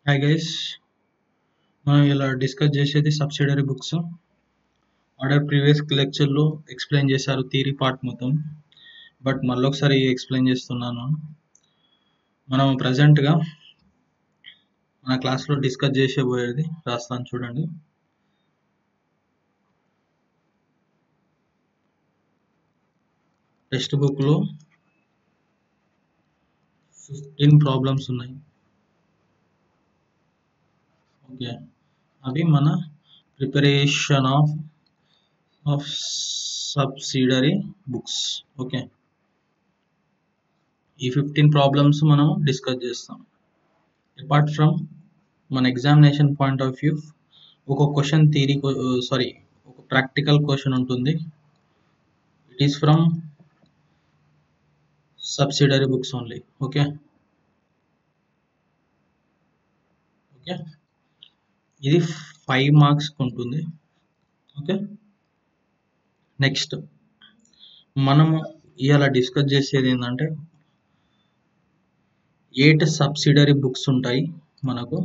Hi guys, మనం ఇలా discuss చేసేది సబ్సిడరీ బుక్స్. ఆర్డర్ ప్రీవియస్ లెక్చర్లో ఎక్స్ప్లెయిన్ చేశారు థియరీ పార్ట్ మొత్తం, బట్ మళ్ళీ ఒకసారి ఎక్స్ప్లెయిన్ చేస్తున్నాను. మనం ప్రజెంట్గా మన క్లాస్లో డిస్కస్ చేసేబోయేది రాస్తాను చూడండి. టెక్స్ట్ బుక్లో 15 ప్రాబ్లమ్స్ ఉన్నాయి. ఓకే, అవి మన preparation of subsidiary books. Okay, ఈ 15 ప్రాబ్లమ్స్ మనం డిస్కస్ చేస్తాం. అపార్ట్ ఫ్రమ్ మన ఎగ్జామినేషన్ పాయింట్ ఆఫ్ వ్యూ ఒక క్వశ్చన్ థియరీ ఒక ప్రాక్టికల్ క్వశ్చన్ ఉంటుంది. It is from subsidiary books only. Okay, ఇది 5 మార్క్స్ ఉంటుంది. ఓకే, నెక్స్ట్ మనము ఇవాళ డిస్కస్ చేసేది ఏంటంటే 8 సబ్సిడరీ బుక్స్ ఉంటాయి మనకు.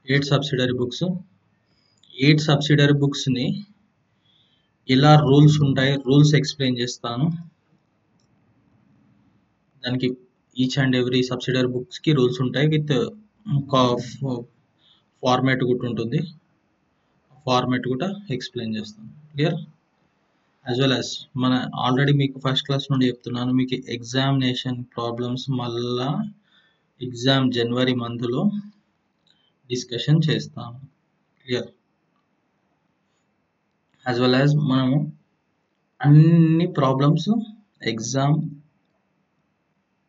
8 సబ్సిడరీ బుక్స్ని ఇలా రూల్స్ ఉంటాయి, రూల్స్ ఎక్స్ప్లెయిన్ చేస్తాను. దానికి ఈచ్ అండ్ ఎవ్రీ సబ్సిడరీ బుక్స్కి రూల్స్ ఉంటాయి, విత్ ఫార్మాట్ కూడా ఉంటుంది. ఫార్మాట్ కూడా ఎక్స్ప్లెయిన్ చేస్తాను. క్లియర్? యాజ్ వెల్ యాజ్ మన ఆల్రెడీ మీకు ఫస్ట్ క్లాస్ నుండి చెప్తున్నాను, మీకు ఎగ్జామినేషన్ ప్రాబ్లమ్స్ మళ్ళా ఎగ్జామ్ జనవరి మంత్లో డిస్కషన్ చేస్తాను. క్లియర్? యాజ్ వెల్ యాజ్ మనము అన్ని ప్రాబ్లమ్స్ ఎగ్జామ్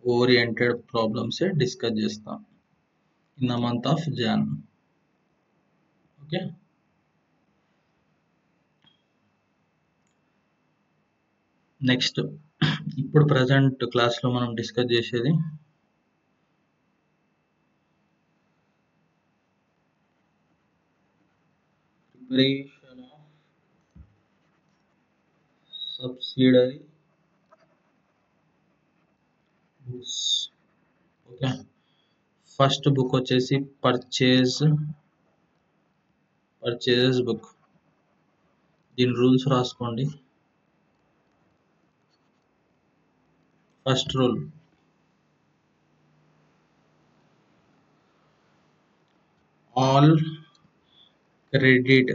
ఓరియంటెడ్ ప్రాబ్లమ్సే డిస్కస్ చేస్తాం in the month of Jan. Okay, next ఇప్పుడు ప్రజెంట్ క్లాస్లో మనం డిస్కస్ చేసేది preparation of subsidiary books. Okay, first book వచ్చేసి పర్చేజ్ బుక్. దీని రూల్స్ రాసుకోండి. First rule, all credit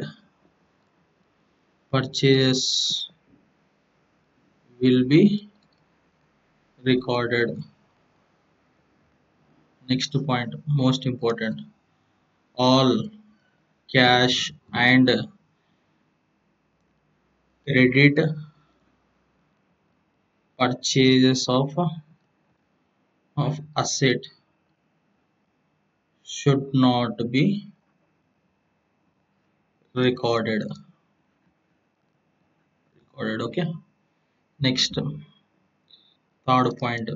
purchases will be recorded. Next point, most important, all cash and credit purchases of asset should not be recorded. Okay, next, third point,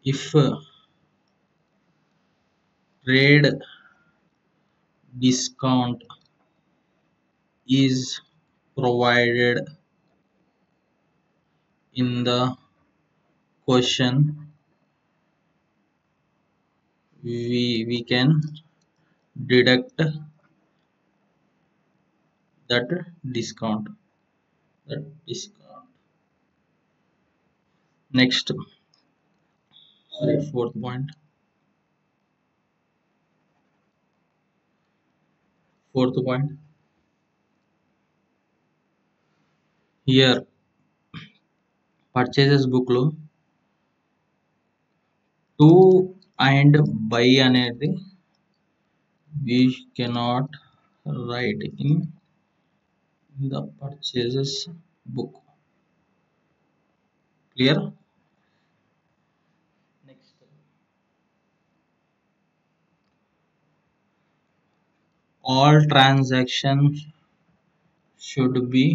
if trade discount is provided in the question, we can deduct that discount. Next, fourth point, here purchases book లో to and buy అనేది we cannot write in the purchases book. Clear? Next, all transactions should be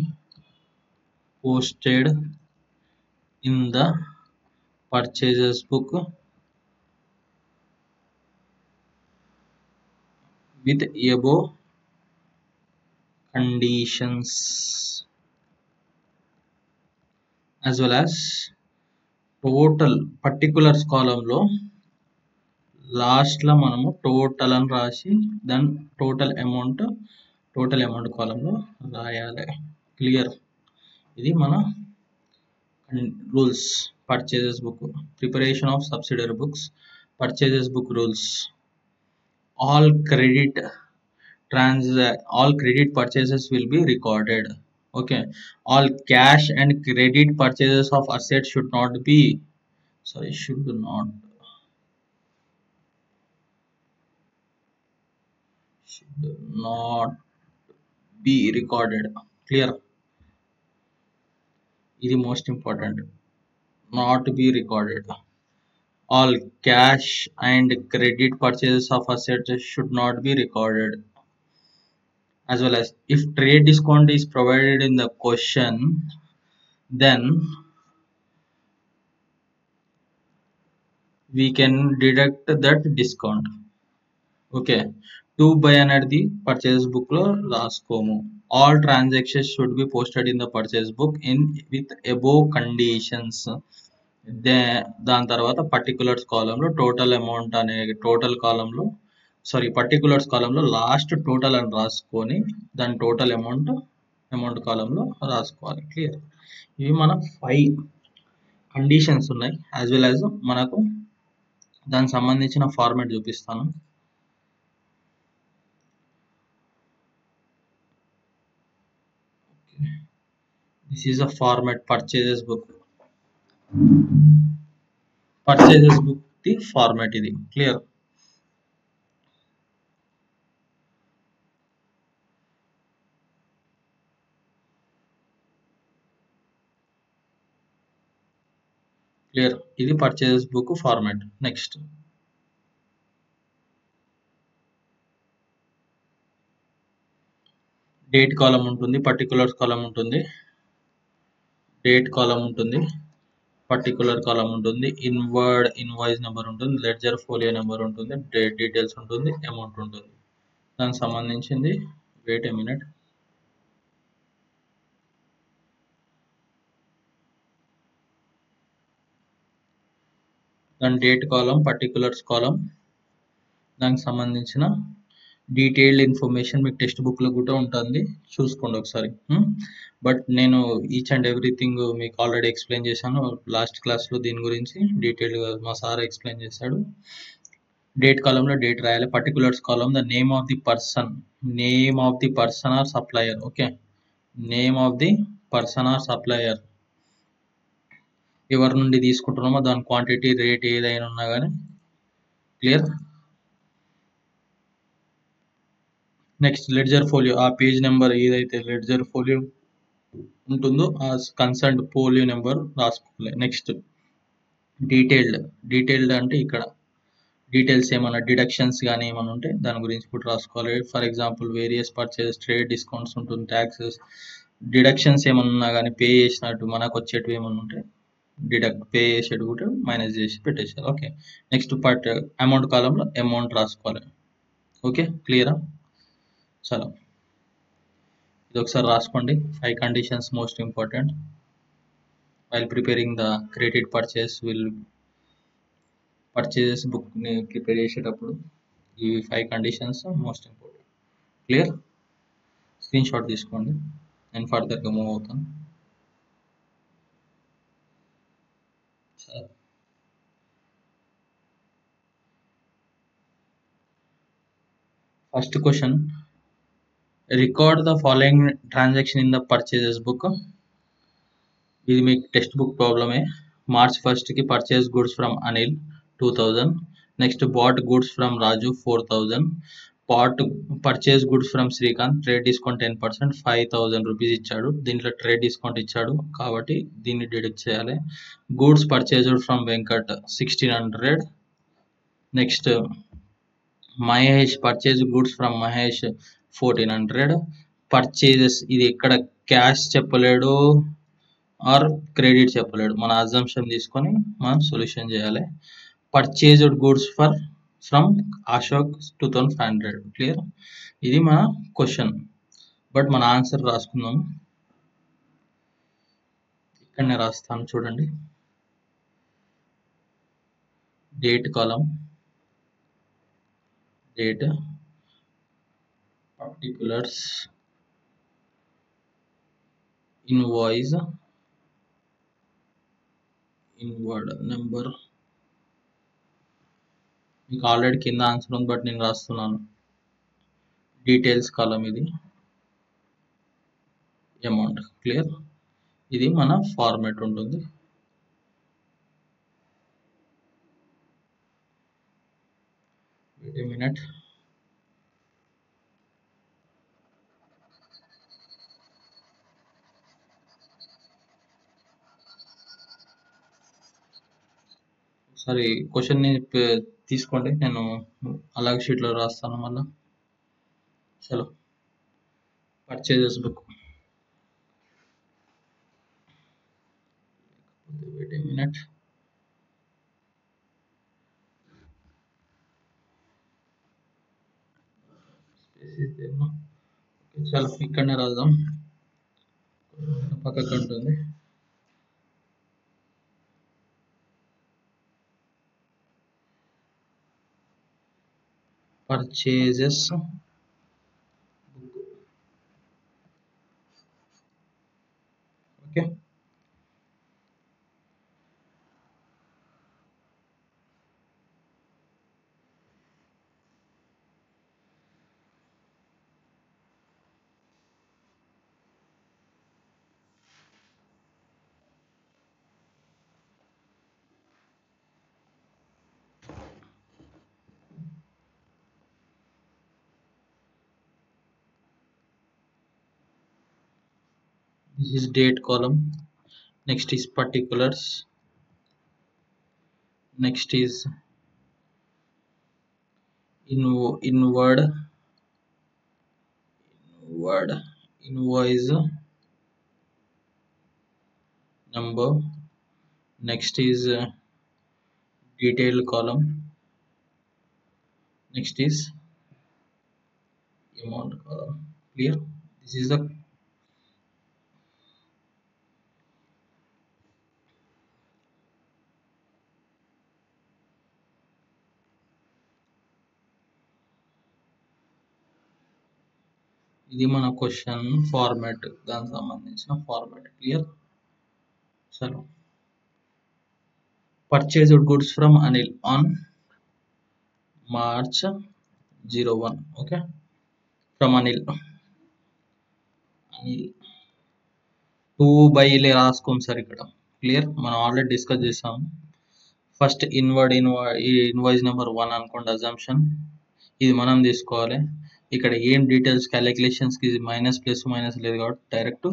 posted in the purchases book with above conditions. as well as total particulars కాలంలో లాస్ట్లో మనము total అని రాసి దాని total amount కాలంలో రాయాలి. Clear? ఇది మన rules. Purchases book, preparation of subsidiary books, purchases book rules. all credit purchases will be recorded. Okay, all cash and credit purchases of assets should not be recorded. Clear? This is most important. Not be recorded. All cash and credit purchases of assets should not be recorded. As well as if trade discount is provided in the question, then we can deduct that discount. Okay, to buy అనేది purchase book లో రాసుకోము. All transactions should be posted in the purchase book with above conditions. దాని తర్వాత particulars కాలంలో total amount అనే particulars కాలంలో last total అని రాసుకొని దాని టోటల్ అమౌంట్ కాలంలో రాసుకోవాలి. క్లియర్? ఇవి మన 5 కండిషన్స్ ఉన్నాయి. యాజ్ వెల్ యాజ్ మనకు దానికి సంబంధించిన ఫార్మాట్ చూపిస్తాను. This is a format purchases book the format ఇది. క్లియర్? ఇది purchases book format. Next date column ఉంటుంది, పర్టికులర్స్ కాలం ఉంటుంది, డేట్ కాలం ఉంటుంది, పర్టికులర్ కాలం ఉంటుంది, ఇన్వాయిస్ నెంబర్ ఉంటుంది, లెడ్జర్ ఫోలియో నెంబర్ ఉంటుంది, డేట్ డీటెయిల్స్ ఉంటుంది, అమౌంట్ ఉంటుంది. దానికి సంబంధించింది వెయిట్ ఏ మినిట్. దాని డేట్ కాలం, పర్టికులర్స్ కాలం, దానికి సంబంధించిన డీటెయిల్డ్ ఇన్ఫర్మేషన్ మీకు టెక్స్ట్ బుక్లో కూడా ఉంటుంది, చూసుకోండి ఒకసారి. బట్ నేను ఈచ్ అండ్ ఎవ్రీథింగ్ మీకు ఆల్రెడీ ఎక్స్ప్లెయిన్ చేశాను లాస్ట్ క్లాస్లో. దీని గురించి డీటెయిల్గా మా సార్ ఎక్స్ప్లెయిన్ చేశాడు. డేట్ కాలంలో డేట్ రాయాలి. Particulars column the name of the person are supplier. Okay, name of the person are supplier, ఎవరి నుండి తీసుకుంటున్నామో దాని క్వాంటిటీ, రేట్ ఏదైనా ఉన్నా కానీ. క్లియర్? నెక్స్ట్ లెడ్జర్ ఫోలియో, ఆ పేజ్ నెంబర్ ఏదైతే లెడ్జర్ ఫోలియో ఉంటుందో ఆ కన్సర్న్ ఫోలియో నెంబర్ రాసుకోవాలి. నెక్స్ట్ డీటెయిల్డ్ అంటే ఇక్కడ డీటెయిల్స్ ఏమన్నా డిడక్షన్స్ కానీ ఏమైనా ఉంటే దాని గురించి కూడా రాసుకోవాలి. For example various purchase, trade discounts ఉంటుంది, ట్యాక్సెస్, డిడక్షన్స్ ఏమన్నా ఉన్నా కానీ పే చేసినట్టు మనకు వచ్చేటివి ఏమన్నా ఉంటే పే చేసేటి కూడా మైనస్ చేసి పెట్టేసారు. ఓకే, నెక్స్ట్ అమౌంట్ కాలంలో అమౌంట్ రాసుకోవాలి. ఓకే, క్లియరా? చలో ఇది ఒకసారి రాసుకోండి. 5 conditions most important while preparing the credit purchases బుక్ని ప్రిపేర్ చేసేటప్పుడు ఈ 5 conditions most important. Clear? Screenshot తీసుకోండి, నేను ఫర్దర్గా మూవ్ అవుతాను. First question, record the following transaction in the purchases book. ఇది మీకు టెక్స్ట్ బుక్ ప్రాబ్లమే. March 1st కి purchase goods from Anil 2000. Next bought goods from Raju 4000. Purchase goods from Srikanth, trade discount 10%, 5000 rupees ఇచ్చాడు. దీంట్లో ట్రేడ్ డిస్కౌంట్ ఇచ్చాడు కాబట్టి దీన్ని డిడక్ట్ చేయాలి. Goods purchased from Venkat 1600. Next Mahesh, purchase goods from Mahesh 1400. Purchases, ఇది ఇక్కడ క్యాష్ చెప్పలేడు ఆర్ క్రెడిట్ చెప్పలేడు, మన అజంప్షన్ తీసుకొని మనం సొల్యూషన్ చేయాలి. Purchased goods from Ashok 2500. Clear? ఇది మన క్వశ్చన్, బట్ మన ఆన్సర్ రాసుకుందాం. ఇక్కడనే రాస్తాను చూడండి. Date column, date, particulars, invoice, inward number. మీకు ఆల్రెడీ కింద ఆన్సర్ ఉంది బట్ నేను రాస్తున్నాను. డీటెయిల్స్ కాలమ్ ఇది, అమౌంట్. క్లియర్? ఇది మన ఫార్మాట్ ఉంటుంది. Wait a minute. ఒకసారి క్వశ్చన్ని తీసుకోండి, నేను అలాగే షీట్లో రాస్తాను మళ్ళీ. చలో, purchases book. Wait a minute. చలో, ఇక్కడనే రాద్దాం, పక్కకు ఉంటుంది. Purchases book. Okay, this is date column. Next is particulars. Next is inward invoice number. Next is detail column. Next is amount column. Clear? This is the ఇది మన question format, దానికి సంబంధించిన format. Clear? చలో, purchased goods from Anil on March 01. Okay, from Anil 2 by రాసుకోం sir ఇక్కడ. Clear? మనం already discuss చేసాం. First invoice number 1 అనుకోండి, అజంప్షన్. ఇది మనం తీసుకోవాలి. ఇక్కడ ఏం డీటెయిల్స్ క్యాలిక్యులేషన్స్కి మైనస్ ప్లస్ మైనస్ లేదు కాబట్టి direct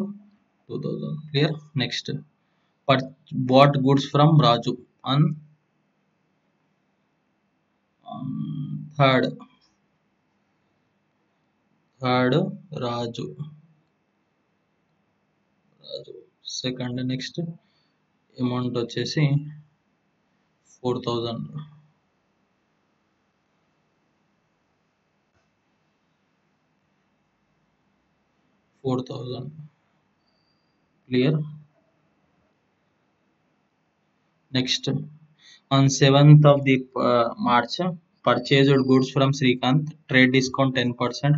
2000. Clear? Next, bought goods from Raju on 3rd Raju. Second. Next amount వచ్చేసి 4000. Clear? Next, on 7th of the March, purchased goods from Srikanth, trade discount 10%,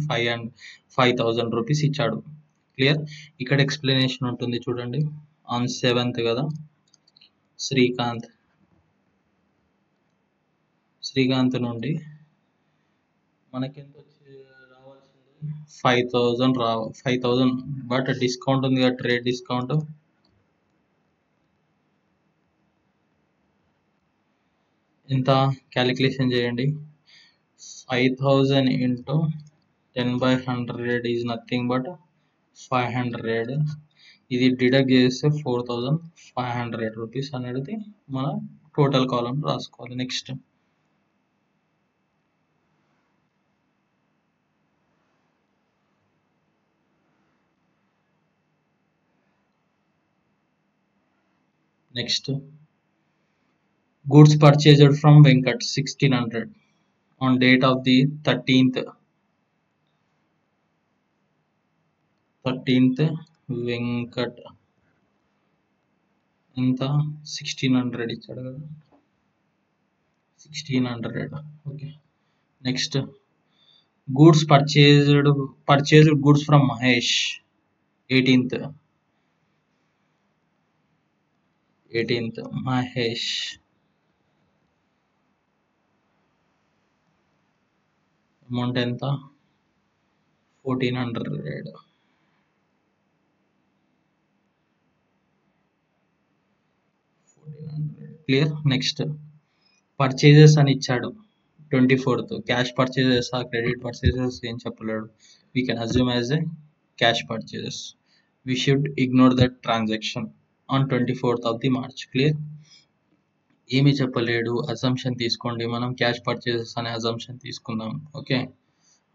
5,000 rupees ఇచ్చాడు. క్లియర్? ఇక్కడ ఎక్స్ప్లెనేషన్ ఉంటుంది చూడండి. On 7th కదా, శ్రీకాంత్ నుండి మనకి ఎంత రావాల్సింది 5,000 బట్ డిస్కౌంట్ ఉంది కదా, ట్రేడ్ డిస్కౌంట్. ఎంత క్యాలిక్యులేషన్ చేయండి. 5,000 into 10/100 ఈజ్ నథింగ్ బట్ 500. ఇది డిడక్ట్ చేస్తే 4,500 రూపీస్ అనేది మన టోటల్ కాలం రాసుకోవాలి. Next, goods purchased from Venkat 1,600 on date of the 13th Venkat ఎంత 1600 ఇచ్చాడు కదా, 1600. Okay. Next goods purchased goods from Mahesh 18th Mahesh amount ఎంత 1400. క్లియర్. నెక్స్ట్ పర్చేజెస్ అని ఇచ్చాడు 24th. క్యాష్ పర్చేజెస్ ఆ క్రెడిట్ పర్చేజెస్ ఏం చెప్పలేడు. We can assume as a cash purchases. We should ignore that transaction on 24th of the March. Clear. ఏమి చెప్పలేడు, assumption తీసుకోండి. మనం క్యాష్ పర్చేజెస్ అనే అజంప్షన్ తీసుకుందాం. ఓకే.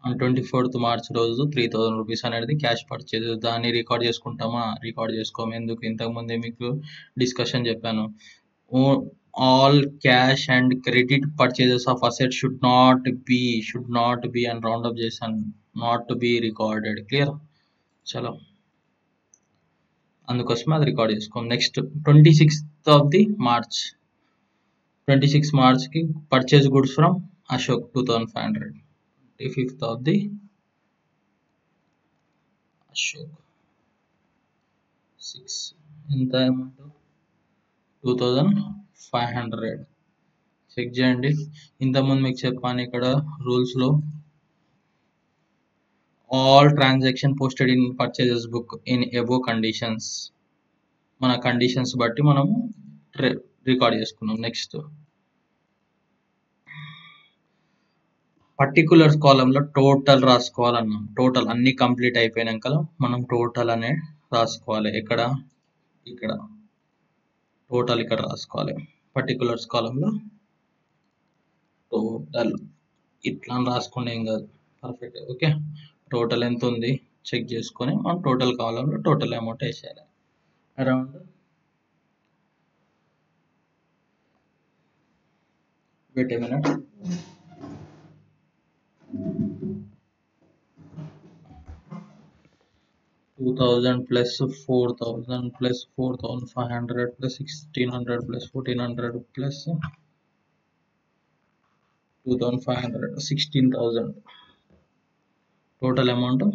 ఆన్ 24th March రోజు 3000 రూపీస్ అనేది క్యాష్ పర్చేజెస్. దాన్ని రికార్డ్ చేసుకుంటామా? రికార్డ్ చేసుకోము. ఎందుకు? ఇంతకుముందే మీకు డిస్కషన్ చెప్పాను. All cash and credit purchases of asset should not be and round up చేశాను, not to be recorded. Clear. చలో, అందుకోసమే అది రికార్డ్ చేసుకోం. Next 26th of the March, 26 మార్చ్కి purchase goods from Ashok 2500. 25th of the Ashok 6 ఎంత amount 2500. Check చేయండి. ఇంతకుముందు మీకు చెప్పాను ఇక్కడ రూల్స్లో all transaction posted in purchases book in above conditions. మన కండిషన్స్ బట్టి మనము రికార్డ్ చేసుకున్నాం. నెక్స్ట్ పర్టికులర్ కాలంలో టోటల్ రాసుకోవాలన్నాం. టోటల్ అన్ని కంప్లీట్ అయిపోయినాక మనం టోటల్ అనే రాసుకోవాలి. ఇక్కడ టోటల్ ఇక్కడ రాసుకోవాలి. పర్టికులర్స్ కాలంలో టోటల్ ఇట్లా రాసుకుంటే ఏం కాదు, పర్ఫెక్ట్. ఓకే. టోటల్ ఎంత ఉంది చెక్ చేసుకొని మనం టోటల్ కాలంలో టోటల్ అమౌంట్ వేసేయాలి. Around wait a minute. 2000 plus 4000 plus 4500 plus 1600 plus 1400 plus 2500 16,000 total amount of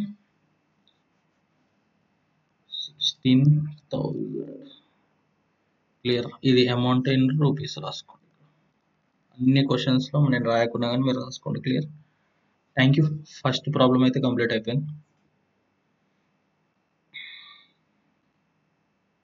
16,000. Clear. ఇది అమౌంట్ ఇన్ రూపీస్ రాసుకోండి. అన్ని క్వశ్చన్స్లో నేను రాయకుండా కానీ మీరు రాసుకోండి. Clear. Thank you. First problem అయితే కంప్లీట్ అయిపోయింది.